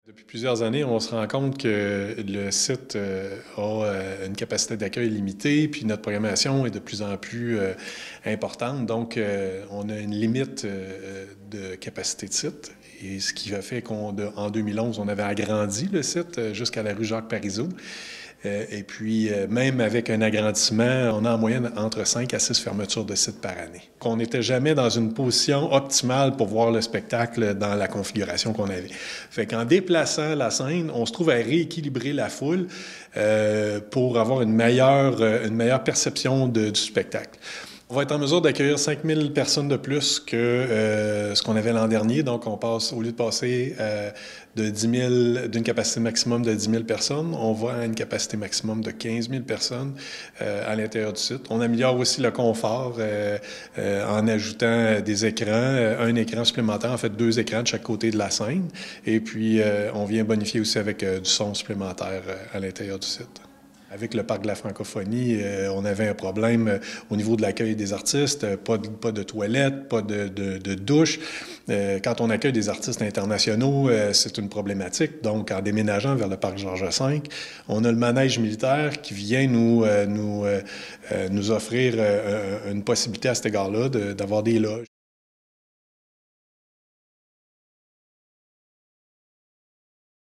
Depuis plusieurs années, on se rend compte que le site a une capacité d'accueil limitée, puis notre programmation est de plus en plus importante. Donc, on a une limite de capacité de site. Et ce qui a fait qu'en 2011, on avait agrandi le site jusqu'à la rue Jacques-Parizeau. Et puis, même avec un agrandissement, on a en moyenne entre 5 à 6 fermetures de sites par année. On n'était jamais dans une position optimale pour voir le spectacle dans la configuration qu'on avait. Fait qu'en déplaçant la scène, on se trouve à rééquilibrer la foule pour avoir une meilleure perception du spectacle. On va être en mesure d'accueillir 5000 personnes de plus que ce qu'on avait l'an dernier. Donc, on passe, au lieu de passer d'une capacité maximum de 10 000 personnes, on va à une capacité maximum de 15 000 personnes à l'intérieur du site. On améliore aussi le confort en ajoutant des écrans, un écran supplémentaire, en fait 2 écrans de chaque côté de la scène. Et puis, on vient bonifier aussi avec du son supplémentaire à l'intérieur du site. Avec le Parc de la francophonie, on avait un problème au niveau de l'accueil des artistes, pas de toilettes, pas de douche. Quand on accueille des artistes internationaux, c'est une problématique. Donc, en déménageant vers le Parc Georges V, on a le manège militaire qui vient nous offrir une possibilité à cet égard-là d'avoir des loges.